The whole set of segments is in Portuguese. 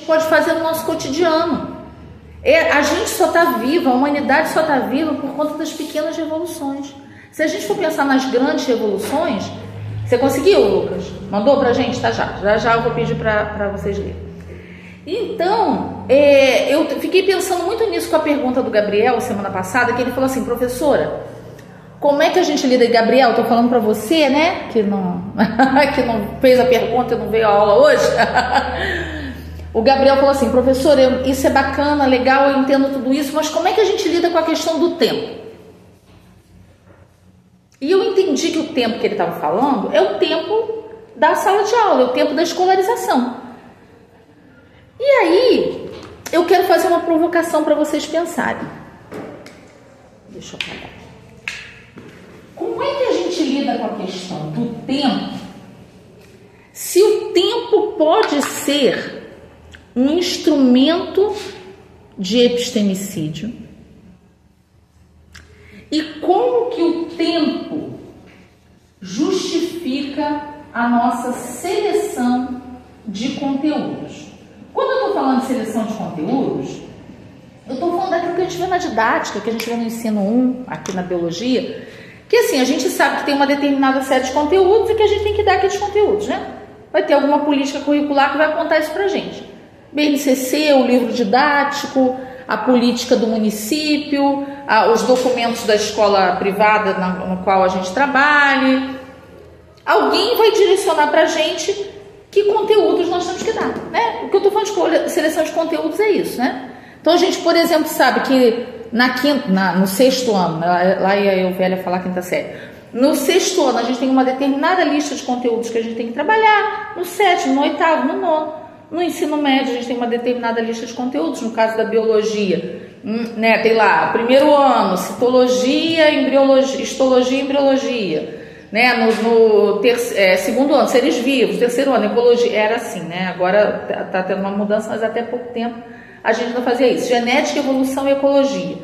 pode fazer no nosso cotidiano. A gente só está viva, a humanidade só está viva por conta das pequenas revoluções. Se a gente for pensar nas grandes revoluções, você conseguiu, Lucas? Mandou pra gente? Tá, já eu vou pedir para vocês lerem. Então, eu fiquei pensando muito nisso com a pergunta do Gabriel semana passada, que ele falou assim: professora, como é que a gente lida? E Gabriel, tô falando para você, né, que não fez a pergunta e não veio à aula hoje. O Gabriel falou assim: professora, isso é bacana, legal, eu entendo tudo isso, mas como é que a gente lida com a questão do tempo? E eu entendi que o tempo que ele estava falando é o tempo da sala de aula, é o tempo da escolarização. E aí, eu quero fazer uma provocação para vocês pensarem. Deixa eu apagar. Como é que a gente lida com a questão do tempo, se o tempo pode ser um instrumento de epistemicídio? E como que o tempo justifica a nossa seleção de conteúdos? Quando eu estou falando de seleção de conteúdos, eu estou falando daquilo que a gente vê na didática, que a gente vê no ensino 1, aqui na biologia, que assim, a gente sabe que tem uma determinada série de conteúdos e que a gente tem que dar aqueles conteúdos, né? Vai ter alguma política curricular que vai apontar isso pra gente. BNCC, o livro didático, a política do município, os documentos da escola privada no qual a gente trabalha. Alguém vai direcionar pra gente que conteúdos nós temos que dar, né? O que eu estou falando de seleção de conteúdos é isso, né? Então a gente, por exemplo, sabe que no sexto ano, lá ia eu velha falar quinta série, no sexto ano a gente tem uma determinada lista de conteúdos que a gente tem que trabalhar, no sétimo, no oitavo, no nono. No ensino médio a gente tem uma determinada lista de conteúdos, no caso da biologia, né? Tem lá, primeiro ano, citologia, embriologia, histologia e embriologia. Né, segundo ano, seres vivos, terceiro ano, ecologia, era assim, né? Agora está tendo uma mudança, mas até pouco tempo a gente não fazia isso. Genética, evolução e ecologia.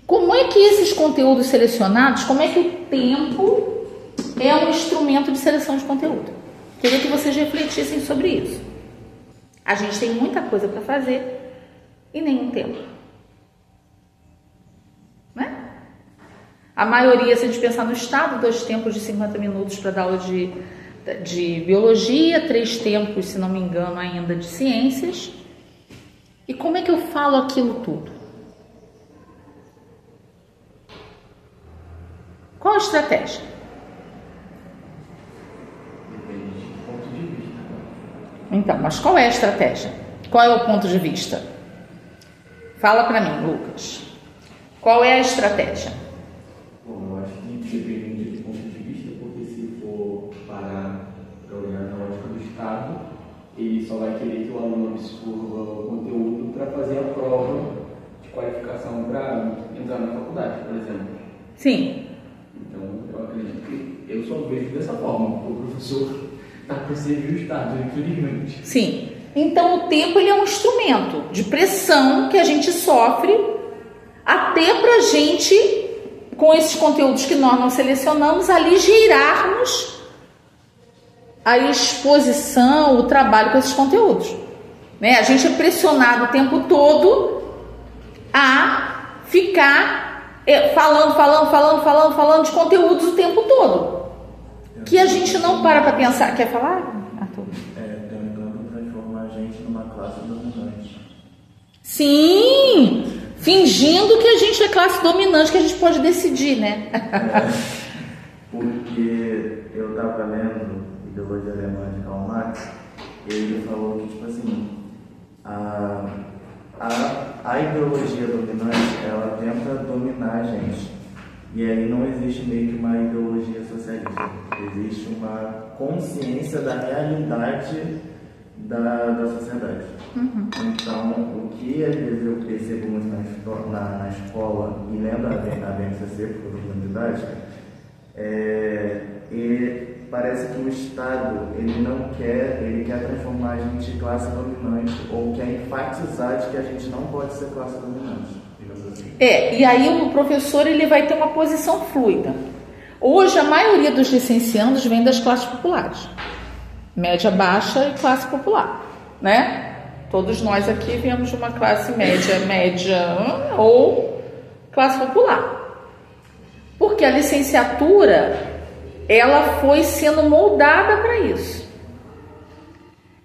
Como é que esses conteúdos selecionados, como é que o tempo é um instrumento de seleção de conteúdo? Queria que vocês refletissem sobre isso. A gente tem muita coisa para fazer e nenhum tempo. Né? A maioria, se a gente pensar no estado, 2 tempos de 50 minutos para dar aula de biologia, 3 tempos, se não me engano, ainda de ciências. E como é que eu falo aquilo tudo? Qual a estratégia? Depende do ponto de vista. Então, mas qual é a estratégia? Qual é o ponto de vista? Fala para mim, Lucas. Qual é a estratégia? Bom, eu acho que depende do ponto de vista, porque se for parar para olhar na ótica do Estado, ele só vai querer que o aluno absorva o conteúdo para fazer a prova de qualificação para entrar na faculdade, por exemplo. Sim. Então, eu acredito que eu só vejo dessa forma, porque o professor está para servir o Estado, infelizmente. Sim. Então, o tempo ele é um instrumento de pressão que a gente sofre até para a gente, com esses conteúdos que nós não selecionamos, aligeirarmos a exposição, o trabalho com esses conteúdos. Né? A gente é pressionado o tempo todo a ficar falando de conteúdos o tempo todo. Que a gente não para pensar. Quer falar, Arthur? Tentando transformar a gente numa classe dominante. Sim! Fingindo que a gente é classe dominante, que a gente pode decidir, né? Porque eu estava lendo Ideologia Alemã de Karl Marx, e ele falou que, tipo assim, a ideologia dominante, ela tenta dominar a gente. E aí não existe meio que uma ideologia socialista. Existe uma consciência da realidade da sociedade. Uhum. Então, o que às vezes eu percebo muito na escola, e lendo a BNCC, porque eu estou falando de didática, parece que o Estado, ele quer transformar a gente em classe dominante, ou quer enfatizar de que a gente não pode ser classe dominante. Assim. E aí o professor ele vai ter uma posição fluida. Hoje a maioria dos licenciandos vem das classes populares, média baixa e classe popular, né? Todos nós aqui viemos de uma classe média ou classe popular. Porque a licenciatura, ela foi sendo moldada para isso.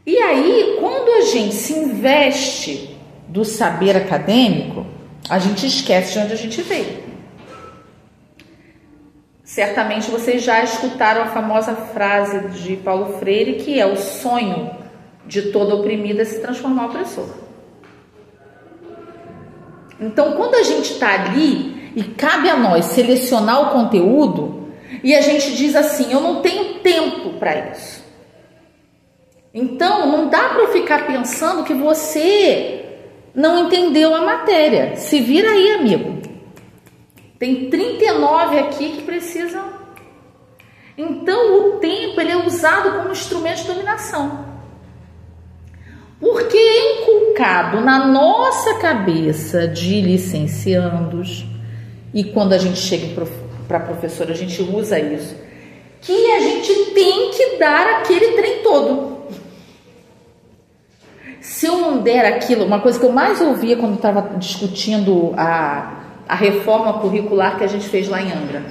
E aí, quando a gente se investe do saber acadêmico, a gente esquece de onde a gente veio. Certamente vocês já escutaram a famosa frase de Paulo Freire, que é: o sonho de toda oprimida é se transformar em opressor. Então, quando a gente está ali e cabe a nós selecionar o conteúdo, e a gente diz assim: eu não tenho tempo para isso. Então, não dá para ficar pensando que você não entendeu a matéria. Se vira aí, amigo. Tem 39 aqui que precisam. Então, o tempo ele é usado como instrumento de dominação. Porque é inculcado na nossa cabeça de licenciandos, e quando a gente chega para a professora, a gente usa isso, que a gente tem que dar aquele trem todo. Se eu não der aquilo, uma coisa que eu mais ouvia quando estava discutindo a reforma curricular que a gente fez lá em Angra,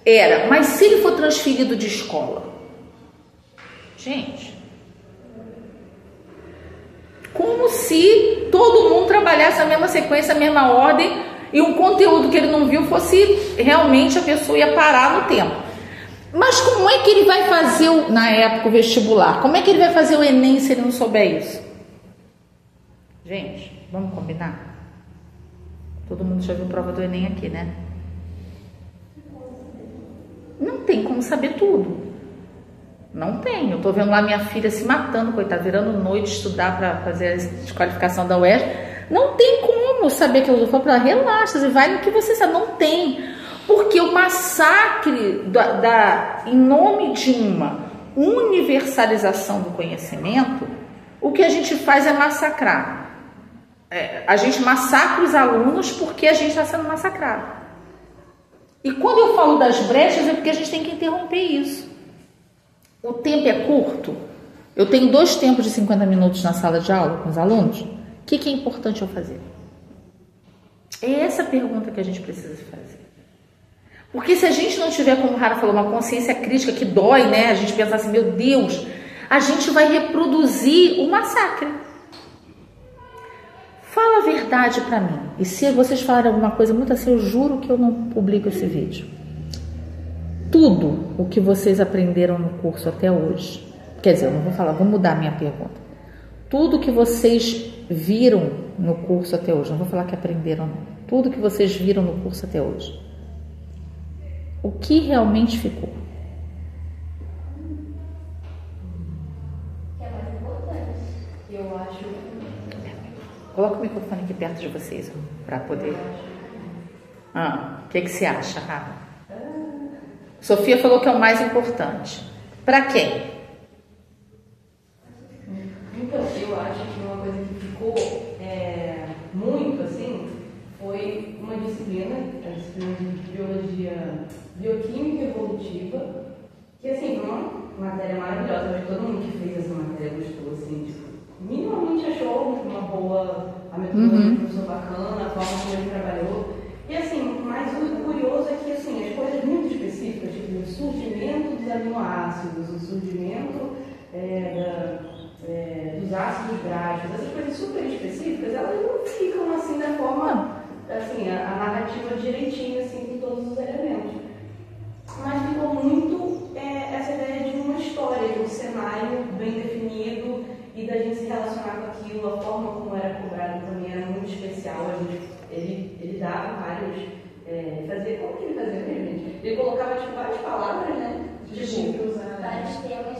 era: mas se ele for transferido de escola? Gente, como se todo mundo trabalhasse a mesma sequência, a mesma ordem, e um conteúdo que ele não viu fosse realmente, a pessoa ia parar no tempo. Mas como é que ele vai fazer, na época, o vestibular? Como é que ele vai fazer o Enem se ele não souber isso? Gente, vamos combinar? Todo mundo já viu prova do Enem aqui, né? Não tem como saber tudo. Não tem. Eu tô vendo lá minha filha se matando, coitada, virando noite estudar para fazer a desqualificação da UERJ. Não tem como saber que eu falo para ela: relaxa, você vai no que você sabe. Não tem. Porque o massacre em nome de uma universalização do conhecimento, o que a gente faz é massacrar. A gente massacra os alunos porque a gente está sendo massacrado. E quando eu falo das brechas, é porque a gente tem que interromper isso. O tempo é curto. Eu tenho 2 tempos de 50 minutos na sala de aula com os alunos. O que é importante eu fazer? É essa pergunta que a gente precisa fazer. Porque se a gente não tiver, como o Rara falou, uma consciência crítica que dói, né? A gente pensar assim: meu Deus, a gente vai reproduzir o massacre. Fala a verdade para mim. E se vocês falarem alguma coisa muito assim, eu juro que eu não publico esse vídeo. Tudo o que vocês aprenderam no curso até hoje, quer dizer, eu não vou falar, vou mudar a minha pergunta. Tudo que vocês viram no curso até hoje, não vou falar que aprenderam, não. Tudo que vocês viram no curso até hoje, o que realmente ficou? Que é mais importante. Eu acho. Coloca o microfone aqui perto de vocês, para poder. O que você acha, Rafa? Sofia falou que é o mais importante. Para quem? Então, eu acho que uma coisa que ficou muito assim foi uma disciplina, a disciplina de biologia bioquímica evolutiva, que assim foi uma matéria maravilhosa. Eu acho que todo mundo que fez essa matéria gostou, assim, tipo, minimamente achou uma boa, a metodologia do professor bacana, a forma como ele trabalhou. E assim, mas o curioso é que assim, as coisas muito específicas, tipo o surgimento dos aminoácidos, o surgimento dos ácidos graxos, essas coisas super específicas, elas não ficam assim da forma, assim, a narrativa direitinho, assim, com todos os elementos. Mas ficou muito essa ideia de uma história, de um cenário bem definido e da gente se relacionar com aquilo, a forma como era cobrado também era muito especial. Ele dava vários, fazia, como que ele fazia mesmo, gente? Ele colocava tipo, várias palavras, né? Tipo, vários temas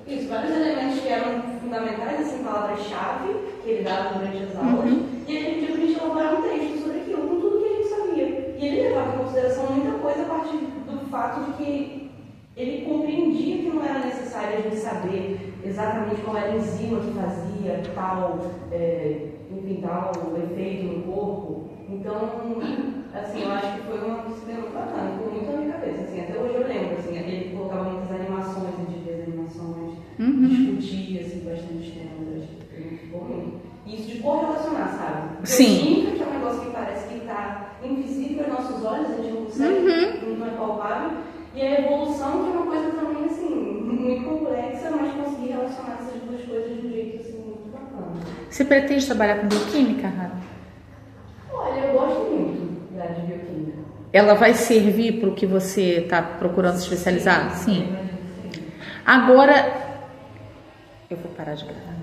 isso, vários elementos que eram fundamentais, assim, palavras-chave que ele dava durante as aulas, e ele pediu pra gente elaborar um texto sobre aquilo, com tudo que a gente sabia. E ele levava em consideração muita coisa a partir do fato de que ele compreendia que não era necessário a gente saber exatamente qual era a enzima que fazia tal efeito no corpo. Então, assim, eu acho que foi uma disciplina muito bacana, ficou muito na minha cabeça. Assim, até hoje eu lembro, assim, ele colocava muitas animações, a gente fez animações, discutia assim, bastante tempo. correlacionar, sabe? Sim. Química, que é um negócio que parece que está invisível aos nossos olhos, a gente não consegue, não é palpável. E a evolução, que é uma coisa também, assim, muito complexa, mas conseguir relacionar essas duas coisas de um jeito, assim, muito bacana. Você pretende trabalhar com bioquímica, Rara? Olha, eu gosto muito da área de bioquímica. Ela vai servir para o que você está procurando se especializar? Sim. Agora, eu vou parar de gravar.